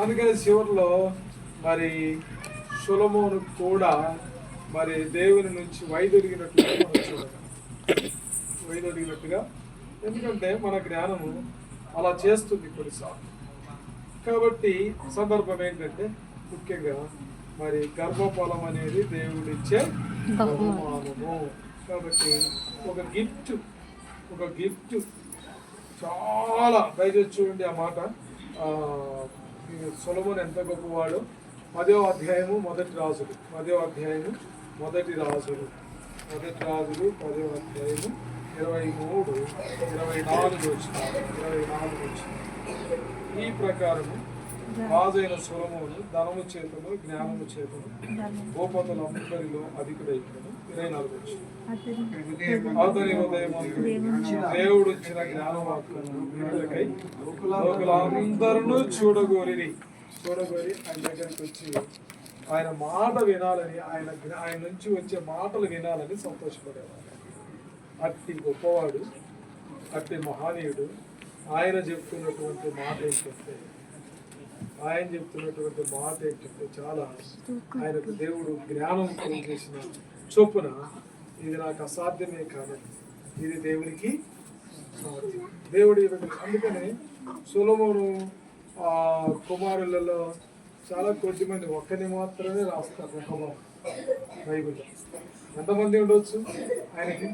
అందుకని చివరిలో మరి సొలొమోను కూడా మరి దేవుని నుంచి వైదొలిగినట్లుగా మనం చూడగలం. వైదొలిగినట్టుగా, ఎందుకంటే మన జ్ఞానము అలా చేస్తుంది కొన్నిసార్లు. కాబట్టి సందర్భం ఏంటంటే ముఖ్యంగా మరి గర్భఫలం అనేది దేవుడిచ్చే బహుమానము. కాబట్టి ఒక గిఫ్ట్ చాలా దయచేసి చూడండి ఆ మాట. సొలొమోను ఎంత గొప్పవాడో 10వ అధ్యాయము మొదటి రాజులు 10వ అధ్యాయము 10వ అధ్యాయము 23-24 వచ్చిన ఈ ప్రకారము రాజైన సొలొమోను ధనము చేతను జ్ఞానము చేతను గోపతులందరిలో అధికుడైపోయాను. 24 వచ్చిన అతని ఉదయం దేవుడు ఇచ్చిన జ్ఞానవాక్కులను వినుటకై లోకులందరూ చూడగోరి ఆయన దగ్గరికి వచ్చి ఆయన మాట వినాలని, ఆయన నుంచి వచ్చే మాటలు వినాలని సంతోషపడేవాడు. అట్టి గొప్పవాడు, అట్టి మహనీయుడు. ఆయన చెప్తున్నటువంటి మాట ఏంటంటే చాలా ఆయనకు దేవుడు జ్ఞానం చేసిన చొప్పున ఇది నాకు అసాధ్యమే కానీ ఇది దేవునికి సాధ్యం. దేవుడి అందుకని సొలొమోను కుమారులలో చాలా కొద్దిమంది ఒక్కరిని మాత్రమే రాస్తారు రెహబాము బైబిల్లో. ఎంతమంది ఉండొచ్చు ఆయనకి?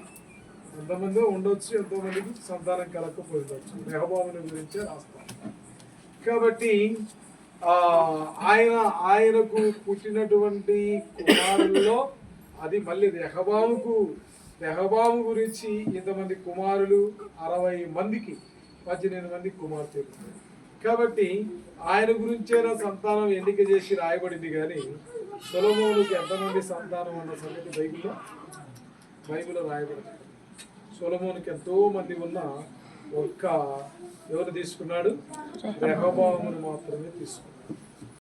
ఎంతమంది ఉండొచ్చు, ఎంతోమందికి సంతానం కలగకపోయి ఉండొచ్చు. రెహబాముని గురించే రాస్తారు. కాబట్టి ఆయనకు పుట్టినటువంటి కుమారుల్లో అది మళ్ళీ రెహబాము గురించి ఇంతమంది కుమారులు 60 మందికి 18 మంది కుమార్తెలు. కాబట్టి ఆయన గురించైనా సంతానం ఎన్నిక చేసి రాయబడింది. కానీ సొలొమోనుకి ఎంతమంది సంతానం అన్న సంగతి బైబిల్లో రాయబడింది. సొలొమోనుకి ఎంతో మంది ఉన్నా ఎవరు తీసుకున్నాడు? రెహబామును మాత్రమే తీసుకున్నాడు.